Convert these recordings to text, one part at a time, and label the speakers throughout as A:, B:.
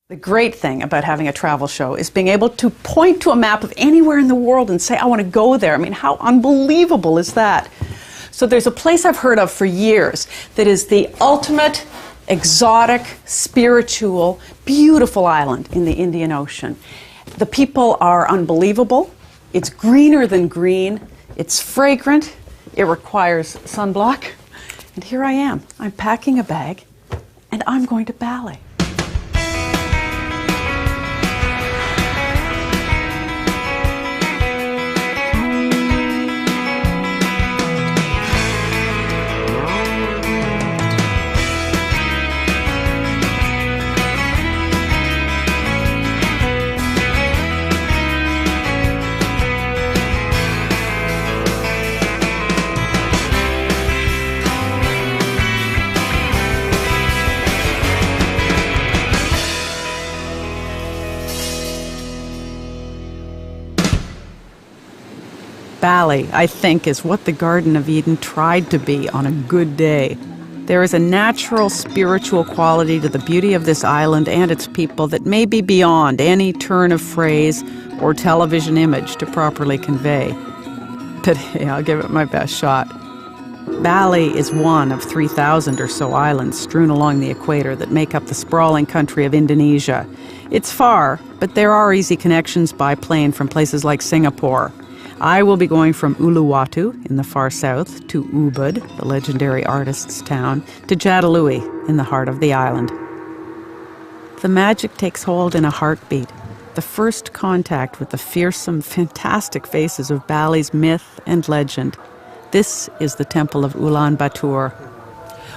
A: The great thing about having a travel show is being able to point to a map of anywhere in the world and say, I want to go there. I mean, how unbelievable is that? So there's a place I've heard of for years that is the ultimate exotic, spiritual, beautiful island in the Indian Ocean. The people are unbelievable. It's greener than green. It's fragrant. It requires sunblock. And here I am. I'm packing a bag and I'm going to Bali. Bali, I think, is what the Garden of Eden tried to be on a good day. There is a natural spiritual quality to the beauty of this island and its people that may be beyond any turn of phrase or television image to properly convey. But hey, I'll give it my best shot. Bali is one of 3,000 or so islands strewn along the equator that make up the sprawling country of Indonesia. It's far, but there are easy connections by plane from places like Singapore. I will be going from Uluwatu in the far south to Ubud, the legendary artist's town, to Jadalui in the heart of the island. The magic takes hold in a heartbeat, the first contact with the fearsome, fantastic faces of Bali's myth and legend. This is the Temple of Ulaanbaatar.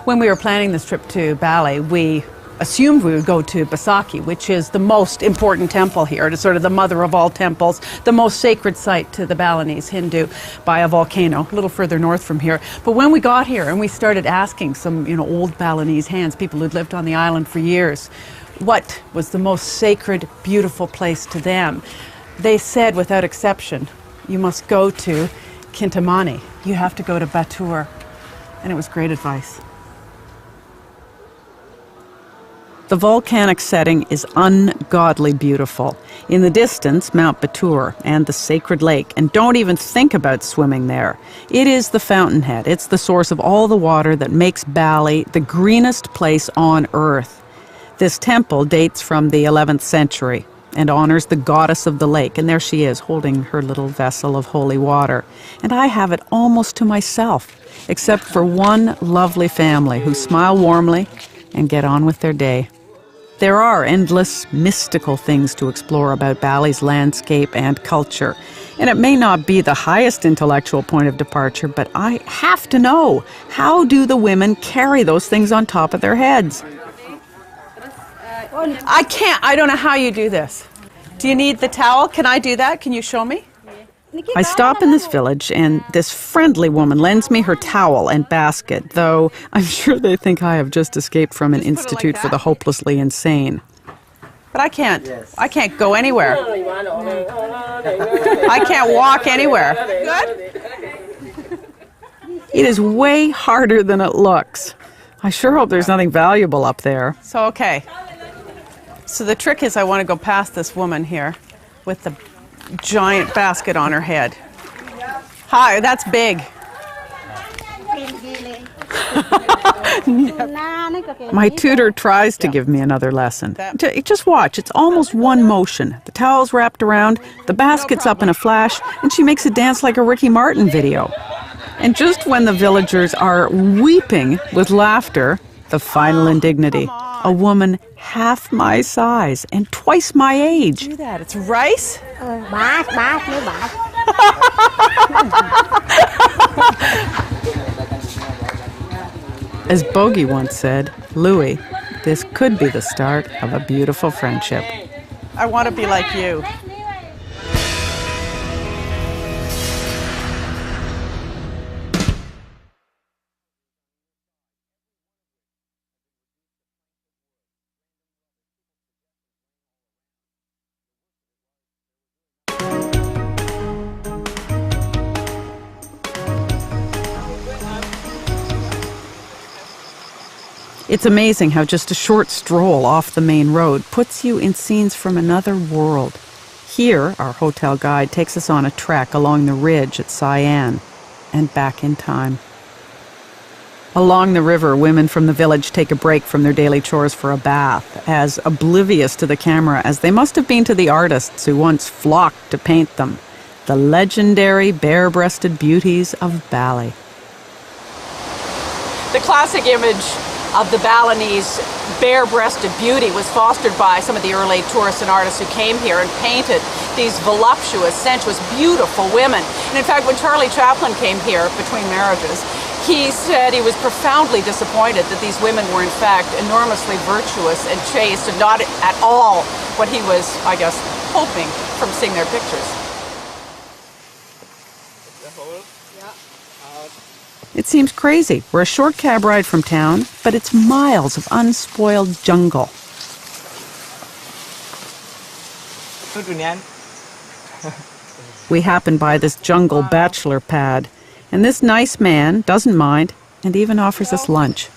A: When we were planning this trip to Bali, we assumed we would go to Besaki, which is the most important temple here. It is sort of the mother of all temples, the most sacred site to the Balinese Hindu by a volcano, a little further north from here. But when we got here and we started asking some, old Balinese hands, people who'd lived on the island for years, what was the most sacred, beautiful place to them, they said without exception, you must go to Kintamani. You have to go to Batur. And it was great advice. The volcanic setting is ungodly beautiful. In the distance, Mount Batur and the sacred lake, and don't even think about swimming there. It is the fountainhead. It's the source of all the water that makes Bali the greenest place on earth. This temple dates from the 11th century and honors the goddess of the lake, and there she is, holding her little vessel of holy water. And I have it almost to myself, except for one lovely family who smile warmly and get on with their day. There are endless, mystical things to explore about Bali's landscape and culture. And it may not be the highest intellectual point of departure, but I have to know, how do the women carry those things on top of their heads? I don't know how you do this. Do you need the towel? Can I do that? Can you show me? I stop in this village, and this friendly woman lends me her towel and basket, though I'm sure they think I have just escaped from an institute for the hopelessly insane. But I can't go anywhere. I can't walk anywhere. Good? It is way harder than it looks. I sure hope there's nothing valuable up there. So, okay. So the trick is I want to go past this woman here with the giant basket on her head. Hi, that's big. My tutor tries to give me another lesson. Just watch, it's almost one motion. The towel's wrapped around, the basket's up in a flash, and she makes it dance like a Ricky Martin video. And just when the villagers are weeping with laughter, the final indignity. A woman half my size and twice my age. Do that. It's rice? As Bogey once said, Louis, this could be the start of a beautiful friendship. I want to be like you. It's amazing how just a short stroll off the main road puts you in scenes from another world. Here, our hotel guide takes us on a trek along the ridge at Sian and back in time. Along the river, women from the village take a break from their daily chores for a bath, as oblivious to the camera as they must have been to the artists who once flocked to paint them, the legendary bare-breasted beauties of Bali. The classic image of the Balinese bare-breasted beauty was fostered by some of the early tourists and artists who came here and painted these voluptuous, sensuous, beautiful women. And in fact, when Charlie Chaplin came here between marriages, he said he was profoundly disappointed that these women were in fact enormously virtuous and chaste and not at all what he was, I guess, hoping from seeing their pictures. It seems crazy. We're a short cab ride from town, but it's miles of unspoiled jungle. We happen by this jungle bachelor pad, and this nice man doesn't mind and even offers us lunch.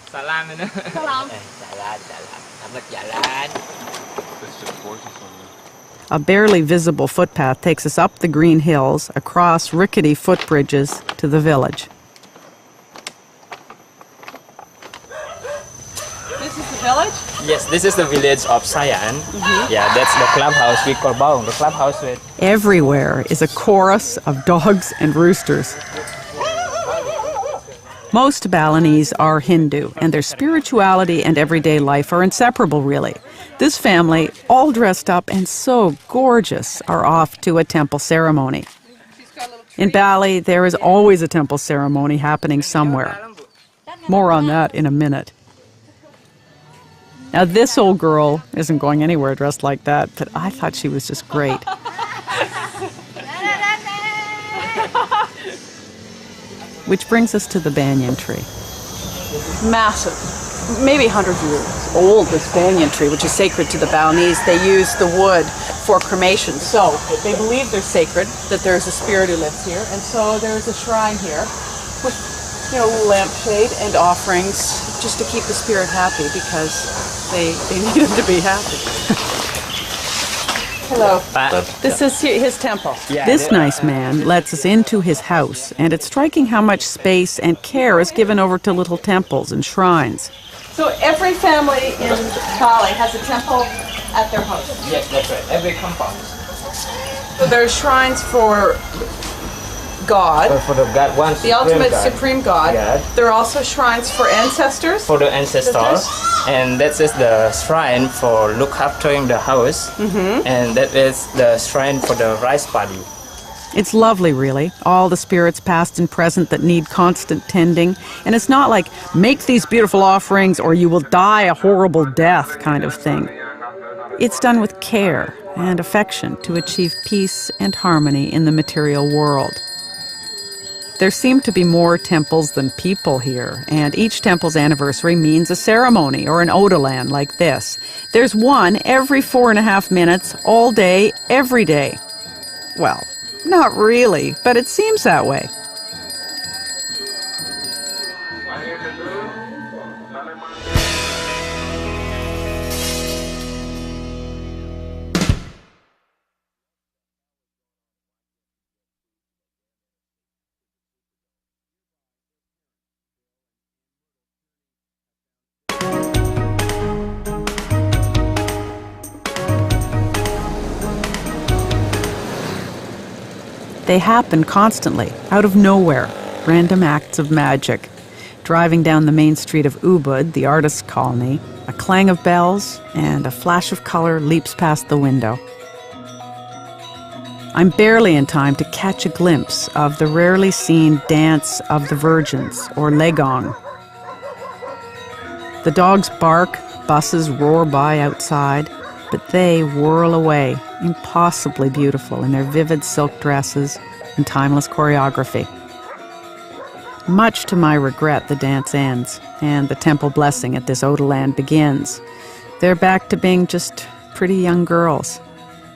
A: A barely visible footpath takes us up the green hills, across rickety footbridges to the village. This is the village?
B: Yes, this is the village of Sian. Yeah, that's the clubhouse we call Baung, the clubhouse with...
A: Everywhere is a chorus of dogs and roosters. Most Balinese are Hindu, and their spirituality and everyday life are inseparable, really. This family, all dressed up and so gorgeous, are off to a temple ceremony. In Bali, there is always a temple ceremony happening somewhere. More on that in a minute. Now, this old girl isn't going anywhere dressed like that, but I thought she was just great. Which brings us to the banyan tree. Massive, maybe 100 years old, this banyan tree, which is sacred to the Balinese. They use the wood for cremation, so they believe they're sacred, that there's a spirit who lives here, and so there's a shrine here with, you know, a lampshade and offerings just to keep the spirit happy, because they need him to be happy. Hello. This is his temple. This nice man lets us into his house, and it's striking how much space and care is given over to little temples and shrines. So every family in Bali has a temple at their house?
B: Yes, that's right. Every compound.
A: So there are shrines for God,
B: For the God, one
A: the ultimate supreme God. There are also shrines for ancestors.
B: For the ancestors, and that is the shrine for look after the house, and that is the shrine for the rice paddy.
A: It's lovely, really. All the spirits past and present that need constant tending. And it's not like, make these beautiful offerings or you will die a horrible death kind of thing. It's done with care and affection to achieve peace and harmony in the material world. There seem to be more temples than people here, and each temple's anniversary means a ceremony or an odolan like this. There's one every 4.5 minutes, all day, every day. Well, not really, but it seems that way. They happen constantly, out of nowhere, random acts of magic. Driving down the main street of Ubud, the artist's colony, a clang of bells and a flash of color leaps past the window. I'm barely in time to catch a glimpse of the rarely seen dance of the virgins, or legong. The dogs bark, buses roar by outside, but they whirl away, impossibly beautiful in their vivid silk dresses and timeless choreography. Much to my regret, the dance ends, and the temple blessing at this odolan begins. They're back to being just pretty young girls,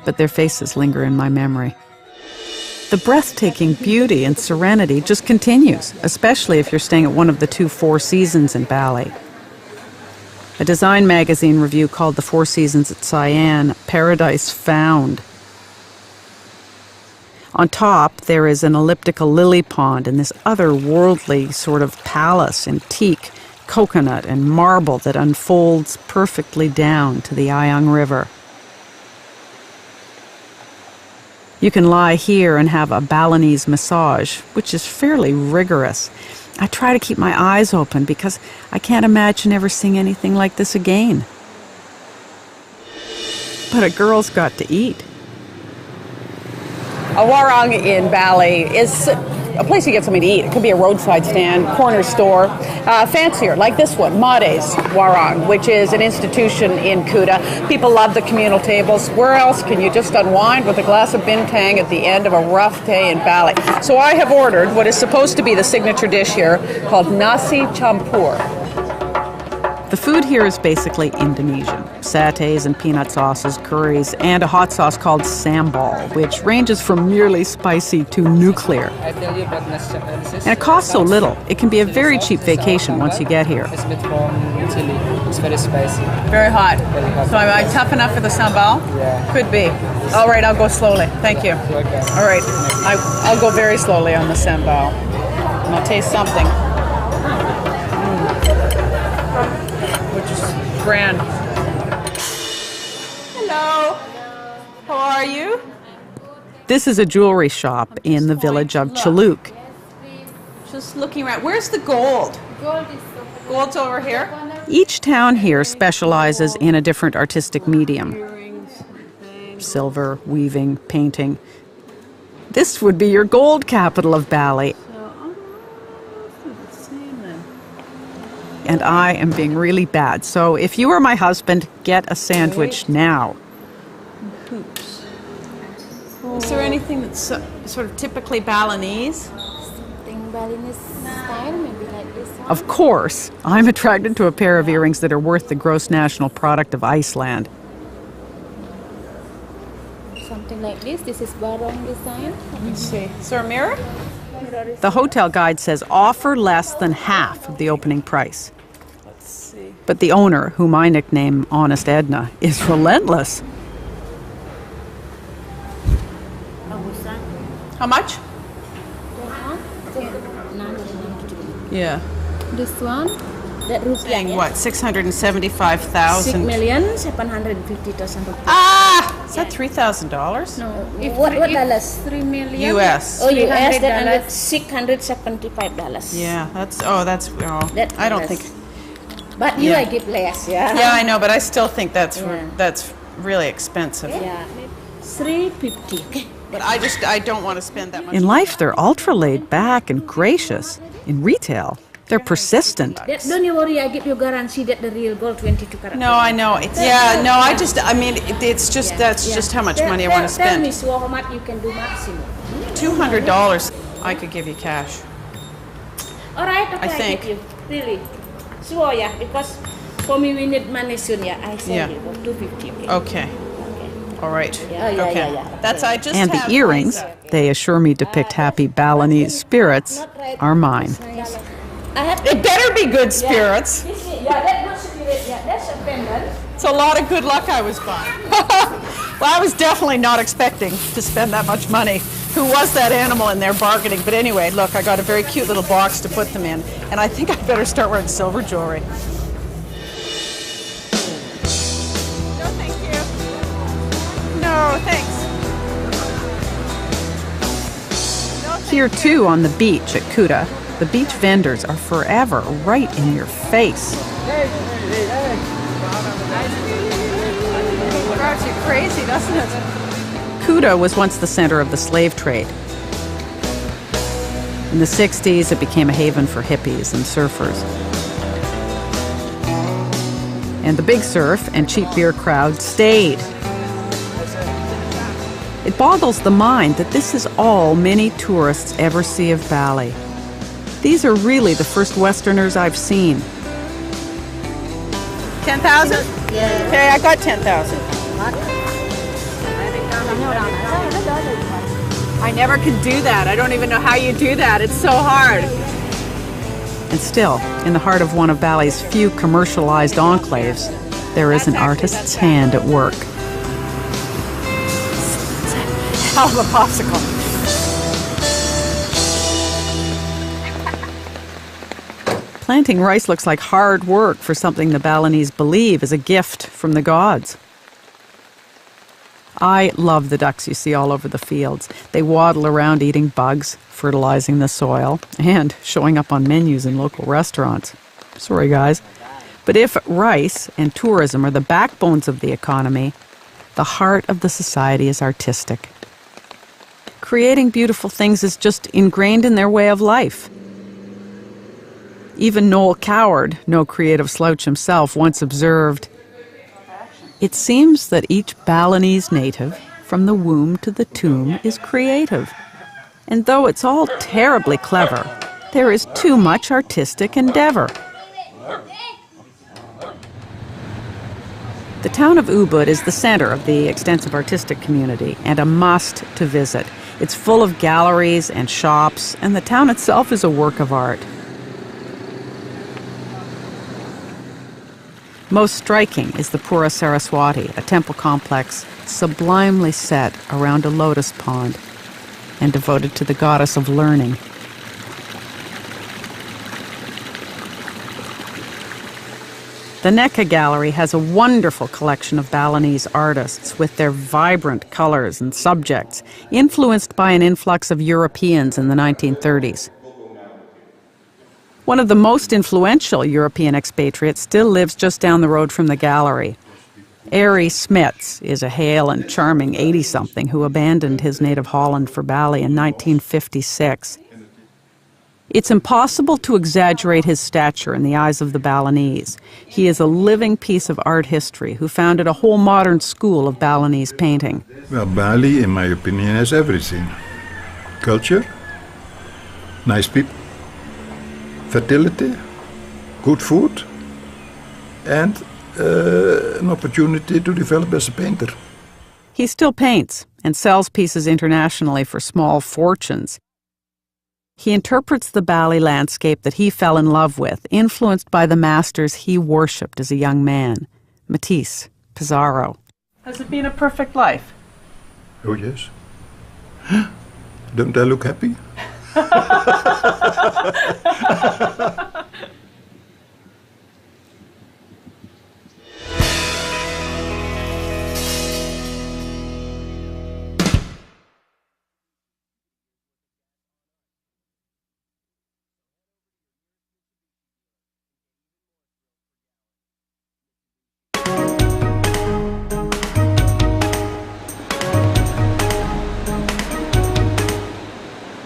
A: but their faces linger in my memory. The breathtaking beauty and serenity just continues, especially if you're staying at one of the 2 Four Seasons in Bali. A design magazine review called the Four Seasons at Siam Paradise Found. On top, there is an elliptical lily pond and this otherworldly sort of palace, antique, coconut and marble that unfolds perfectly down to the Ayang River. You can lie here and have a Balinese massage, which is fairly rigorous. I try to keep my eyes open because I can't imagine ever seeing anything like this again. But a girl's got to eat. A warung in Bali is a place you get something to eat. It could be a roadside stand, corner store, fancier, like this one, Made's Warung, which is an institution in Kuta. People love the communal tables. Where else can you just unwind with a glass of bintang at the end of a rough day in Bali? So I have ordered what is supposed to be the signature dish here called nasi campur. The food here is basically Indonesian. Satays and peanut sauces, curries, and a hot sauce called sambal, which ranges from merely spicy to nuclear. And it costs so little, it can be a very cheap vacation once you get here.
B: It's made from chili. It's very spicy.
A: Very hot.
B: Very hot.
A: So am I tough enough for the sambal?
B: Yeah.
A: Could be. All right, I'll go slowly. Thank you.
B: Okay.
A: All right, I'll go very slowly on the sambal. And I'll taste something. Which is grand. Hello. How are you? This is a jewelry shop in the village of Chaluk. Just looking around. Where's the gold? Gold's over here. Each town here specializes in a different artistic medium. Silver, weaving, painting. This would be your gold capital of Bali. And I am being really bad. So if you are my husband, get a sandwich now. Hoops. Is there anything that's sort of typically Balinese?
C: Something Balinese style, maybe like this one.
A: Of course, I'm attracted to a pair of earrings that are worth the gross national product of Iceland.
C: Something like this. This is barong design.
A: Let's see. Is there a mirror? The hotel guide says offer less than half of the opening price. But the owner, whom I nickname Honest Edna, is relentless. How much? Yeah.
C: This one, that
A: Saying
C: rupiah.
A: what, 675,000?
C: 6,750,000 rupiah.
A: Ah! Is that $3,000?
C: No, what dollars? 3 million.
A: US.
C: Oh, US. That $675.
A: Yeah, that's,
C: That
A: I don't
C: less.
A: think.
C: But you,
A: Yeah.
C: I give less, yeah.
A: Yeah, I know, but I still think that's
C: Yeah.
A: that's really expensive.
C: Yeah, 350. Okay.
A: But I don't want to spend that much. In life, they're ultra laid back and gracious. In retail, they're persistent.
C: Don't you worry, I give you guarantee that the real gold 22 karat.
A: No, I know. It's just how much money I want to
C: Tell me,
A: spend.
C: so how much you can do maximum?
A: $200 I could give you cash.
C: All right, okay,
A: I think.
C: give you. Really. Sure, yeah, because for me we need money soon, yeah. I sell
A: Yeah.
C: you for 250. Okay.
A: Okay. All right.
C: Yeah,
A: Okay.
C: yeah.
A: That's I just. And the earrings, they assure me depict happy Balinese spirits, are mine.
C: I have
A: It better be good spirits.
C: Yeah, that good spirit, yeah, that's a pendant.
A: It's a lot of good luck I was buying. Well, I was definitely not expecting to spend that much money. Who was that animal in there bargaining? But anyway, look, I got a very cute little box to put them in, and I think I better start wearing silver jewelry. No, thank you. No, thanks. Here, too, on the beach at Kuta, the beach vendors are forever right in your face. Drives you crazy, doesn't it? Kuta was once the center of the slave trade. In the 60s, it became a haven for hippies and surfers. And the big surf and cheap beer crowd stayed. It boggles the mind that this is all many tourists ever see of Bali. These are really the first Westerners I've seen. 10,000?
C: Yeah.
A: Okay, I got 10,000. I never could do that. I don't even know how you do that. It's so hard. And still, in the heart of one of Bali's few commercialized enclaves, there is an artist's hand at work. Hell of a popsicle. Planting rice looks like hard work for something the Balinese believe is a gift from the gods. I love the ducks you see all over the fields. They waddle around eating bugs, fertilizing the soil, and showing up on menus in local restaurants. Sorry, guys. But if rice and tourism are the backbones of the economy, the heart of the society is artistic. Creating beautiful things is just ingrained in their way of life. Even Noel Coward, no creative slouch himself, once observed, "It seems that each Balinese native, from the womb to the tomb, is creative. And though it's all terribly clever, there is too much artistic endeavor." The town of Ubud is the center of the extensive artistic community and a must to visit. It's full of galleries and shops, and the town itself is a work of art. Most striking is the Pura Saraswati, a temple complex sublimely set around a lotus pond and devoted to the goddess of learning. The Nekka Gallery has a wonderful collection of Balinese artists with their vibrant colors and subjects, influenced by an influx of Europeans in the 1930s. One of the most influential European expatriates still lives just down the road from the gallery. Arie Smits is a hale and charming 80-something who abandoned his native Holland for Bali in 1956. It's impossible to exaggerate his stature in the eyes of the Balinese. He is a living piece of art history who founded a whole modern school of Balinese painting.
D: Well, Bali, in my opinion, has everything. Culture, nice people, fertility, good food, and an opportunity to develop as a painter.
A: He still paints and sells pieces internationally for small fortunes. He interprets the Bali landscape that he fell in love with, influenced by the masters he worshipped as a young man, Matisse, Pissarro. Has it been a perfect life?
D: Oh, yes. Don't I look happy?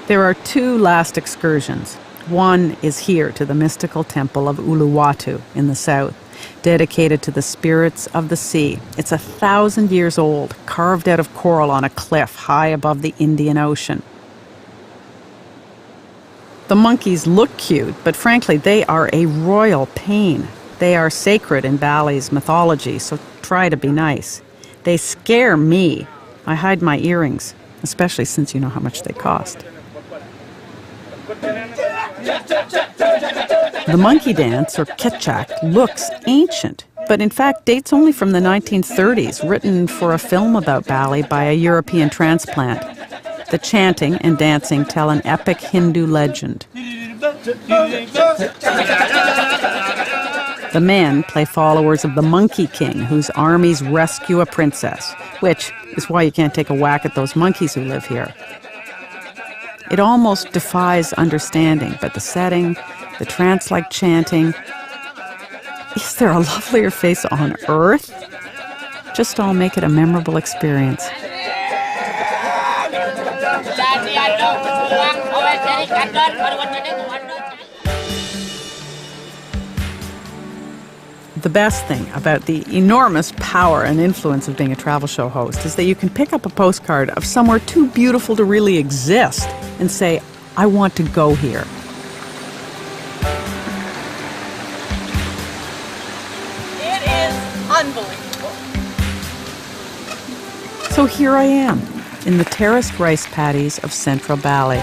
A: There are two last excursions. One is here to the mystical temple of Uluwatu in the south, dedicated to the spirits of the sea. It's 1,000 years old, carved out of coral on a cliff high above the Indian Ocean. The monkeys look cute, but frankly, they are a royal pain. They are sacred in Bali's mythology, so try to be nice. They scare me. I hide my earrings, especially since you know how much they cost. The monkey dance, or kecak, looks ancient, but in fact dates only from the 1930s, written for a film about Bali by a European transplant. The chanting and dancing tell an epic Hindu legend. The men play followers of the Monkey King, whose armies rescue a princess, which is why you can't take a whack at those monkeys who live here. It almost defies understanding, but the setting, the trance-like chanting, is there a lovelier face on earth? Just all make it a memorable experience. The best thing about the enormous power and influence of being a travel show host is that you can pick up a postcard of somewhere too beautiful to really exist and say, I want to go here.
E: It is unbelievable.
A: So here I am, in the terraced rice paddies of central Bali.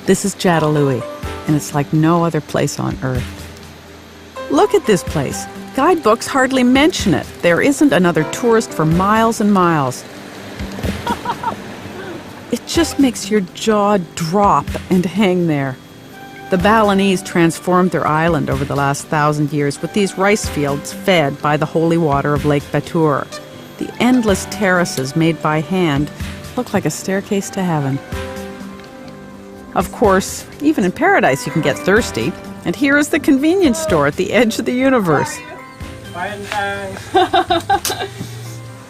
A: This is Jadalui. and it's like no other place on earth. Look at this place. Guidebooks hardly mention it. There isn't another tourist for miles and miles. It just makes your jaw drop and hang there. The Balinese transformed their island over the last 1,000 years with these rice fields fed by the holy water of Lake Batur. The endless terraces made by hand look like a staircase to heaven. Of course, even in paradise you can get thirsty, and here is the convenience store at the edge of the universe.
E: Fine,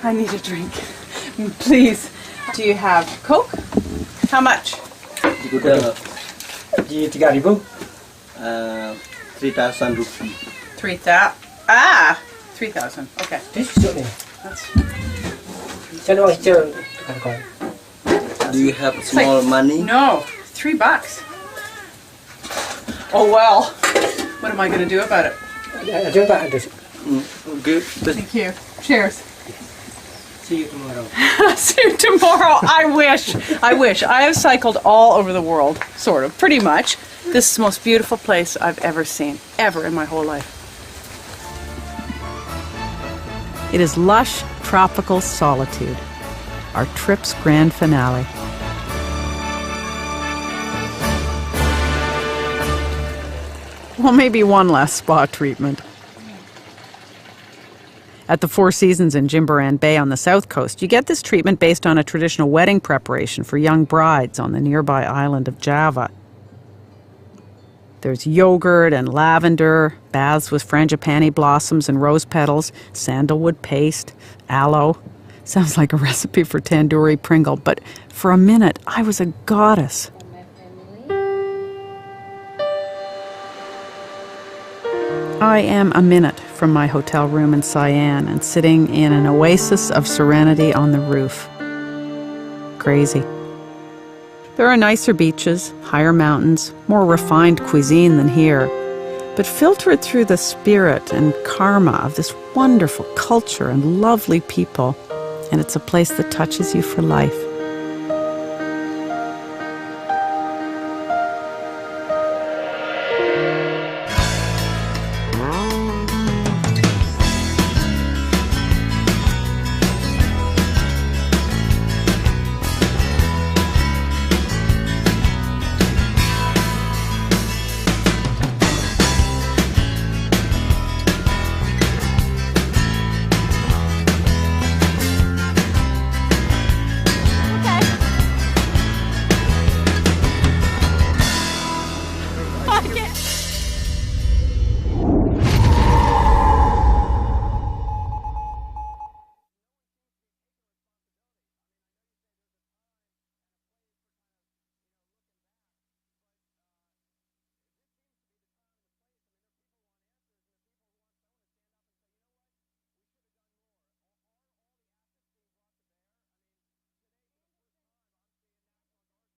E: I need a drink. Please. Do you have Coke? How much?
F: 3,000 rupees.
E: 3,000. 3,000. Okay. That's
F: Do you have small money?
E: no, $3. Oh well. What am I going to do about it?
F: Good.
E: Thank you. Cheers.
F: See you tomorrow.
E: See you tomorrow. I wish. I have cycled all over the world, sort of, pretty much. This is the most beautiful place I've ever seen, ever in my whole life.
A: It is lush, tropical solitude, our trip's grand finale. Well, maybe one last spa treatment. At the Four Seasons in Jimbaran Bay on the south coast, you get this treatment based on a traditional wedding preparation for young brides on the nearby island of Java. There's yogurt and lavender, baths with frangipani blossoms and rose petals, sandalwood paste, aloe. Sounds like a recipe for tandoori Pringle, but for a minute I was a goddess. I am a minute from my hotel room in Siam and sitting in an oasis of serenity on the roof. Crazy. There are nicer beaches, higher mountains, more refined cuisine than here, but filter it through the spirit and karma of this wonderful culture and lovely people, and it's a place that touches you for life.